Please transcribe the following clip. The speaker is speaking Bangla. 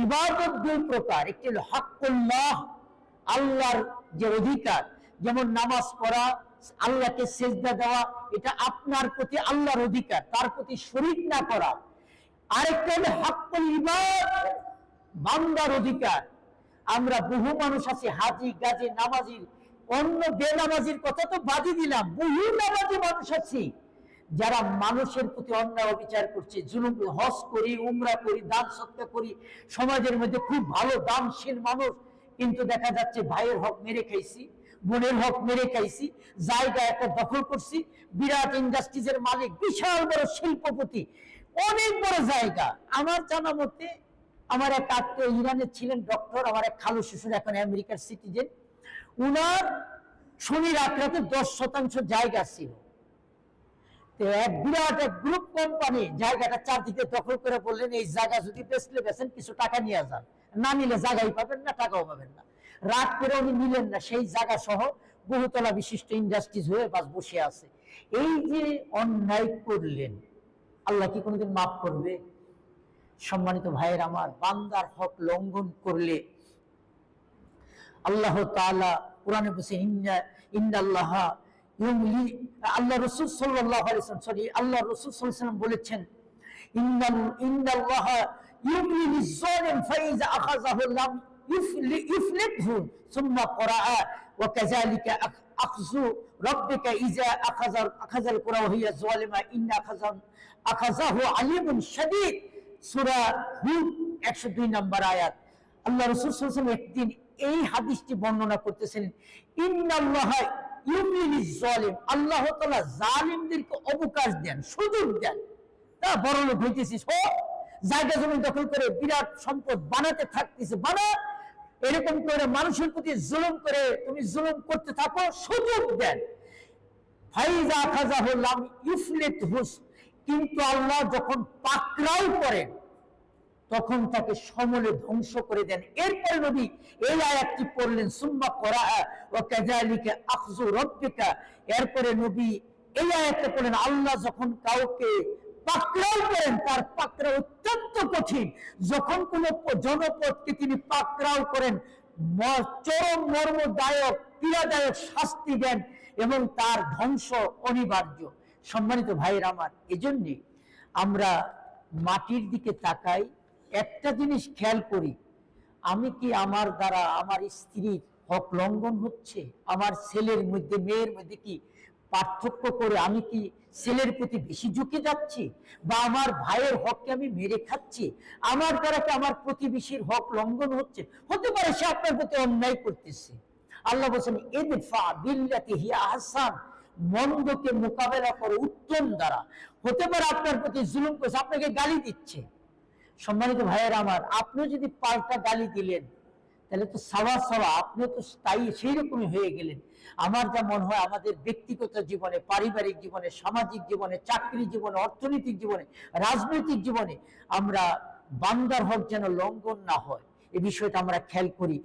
ইবাদত দুই প্রকার, একটি হলো হাক্কুল্লাহ, আল্লাহর যে অধিকার, যেমন নামাজ পড়া, আল্লাহকে সেজদা দেওয়া, এটা আপনার প্রতি আল্লাহর অধিকার, তার প্রতি শরীক না করা। আরেকটা হলো হাক্কুল ইবাদ, বান্দার অধিকার। আমরা বহু মানুষ আছি হাজি গাজী নামাজি, অন্য বেনামাজির কথা তো বাদই দিলাম, বহু নামাজি মানুষ আছি যারা মানুষের প্রতি অন্যায় অবিচার করছে, জুলুম। হজ করি, উমরা করি, দান সৎকার করি, সমাজের মধ্যে খুব ভালো দানশীল মানুষ, কিন্তু দেখা যাচ্ছে ভাইয়ের হক মেরে খাইছি, বোনের হক মেরে খাইছি, জায়গা একটা দখল করছি, বিরাট ইন্ডাস্ট্রিজের মালিক, বিশাল বড় শিল্পপতি, অনেক বড় জায়গা। আমার জানা মতে আমার এক আত্মীয় ইরানের ছিলেন ডক্টর, আমার এক খালু শ্বশুর এখন আমেরিকার সিটিজেন, উনার শনি রাত্রাতে 10% জায়গা ছিল। এক বিরাট এক গ্রুপ কোম্পানি জায়গাটা চারদিকে দখল করে বললেন, এই জায়গা যদি বেচলে বেচেন, কিছু টাকা নিয়ে যান, না নিলে জায়গাই পাবেন না, টাকাও পাবেন না। রাত করে উনি নিলেন না, সেই জায়গা সহ বহুতলা বিশিষ্ট ইন্ডাস্ট্রিজ হয়ে বাস বসে আছে। এই যে অন্যায় করলেন, আল্লাহ কি কোনোদিন মাফ করবে? সম্মানিত ভাইয়ের আমার, বান্দার হক লঙ্ঘন করলে আল্লাহ তাআলা কোরআনে বলেছেন, ইন্নাল্লাহ ইউমলি, আল্লাহ রাসূল সাল্লাল্লাহু আলাইহি ওয়াসাল্লাম, আল্লাহ রাসূল সাল্লাল্লাহু আলাইহি ওয়াসাল্লাম বলেছেন, ইন্নাল্লাহ ইউমলি লিয-যালিম ফাইযা আখাযাহু লাম ইফলিতহু, সুম্মা ক্বরাআ ওয়া কাযালিকা আখযু রাব্বিকা ইযা আখাযাল কুরা ওয়া হিয়া যালিমা ইন্না আখাযাহু আলীমুন শাদীদ। সূরা হুদ 102 নম্বর আয়াত। আল্লাহ রাসূল সাল্লাল্লাহু আলাইহি ওয়াসাল্লাম একদিন এই হাদিসটি বর্ণনা করতেছেন, ইন্নাল্লাহ ইউমলি লিয-যালিম, আল্লাহ তাআলা জালিমদেরকে অবকাশ দেন, সুযোগ দেন। তা বড় লোক হইতেছিস, জায়গা জমি দখল করে বিরাট সম্পদ বানাতে থাকতেছে, বানা, এরকম করে মানুষের প্রতি জুলুম করে তুমি জুলুম করতে থাকো, সুযোগ দেন। ফাইজা আখাযাহু লাম ইফলিতহু, কিন্তু আল্লাহ যখন পাকড়াও করেন তখন তাকে সমূলে ধ্বংস করে দেন। এরপর নবী এই আয়াতটি পড়লেন, সুম্মা ক্বরাআ ওয়া কাযালিকা আখযু রাব্বিকা। এরপরে নবী এই আয়াতটা পড়লেন, আল্লাহ যখন কাউকে পাকড়াও করেন, তার পাকড়াও অত্যন্ত কঠিন। যখন কোন জনপদকে তিনি পাকড়াও করেন, চরম মর্মদায়ক পীড়াদায়ক শাস্তি দেন এবং তার ধ্বংস অনিবার্য। সম্মানিত ভাইয়ের আমার, এজন্যে আমরা মাটির দিকে তাকাই, একটা জিনিস খেয়াল করি, আমি কি আমার দ্বারা আমার স্ত্রীর হক লঙ্ঘন হচ্ছে? আমার ছেলের মধ্যে মেয়ের মধ্যে কি পার্থক্য করে আমি কি ছেলের প্রতি বেশি ঝুঁকে যাচ্ছি? বা আমার ভাইয়ের হককে আমি মেরে খাচ্ছি? আমার দ্বারা কি আমার প্রতিবেশীর হক লঙ্ঘন হচ্ছে? হতে পারে সে আপনার প্রতি অন্যায় করতেছে। আল্লাহ বলছেন, ইদফা বিল্লাতি হিয়া আহসান, মন্দকে মোকাবেলা করো উত্তম দ্বারা। হতে পারে আপনার প্রতি জুলুম করছে, আপনাকে গালি দিচ্ছে। সম্মানিত ভাইয়েরা আমার, আপনি যদি পাল্টা গালি দিলেন, তাহলে তো সাওয়া সাওয়া, আপনি তো তাই সেই রকমই হয়ে গেলেন। আমার যা মনে হয়, আমাদের ব্যক্তিগত জীবনে, পারিবারিক জীবনে, সামাজিক জীবনে, চাকরি জীবনে, অর্থনৈতিক জীবনে, রাজনৈতিক জীবনে আমরা বান্দার হক যেন লঙ্ঘন না হয়, এই বিষয়টা আমরা খেয়াল করি।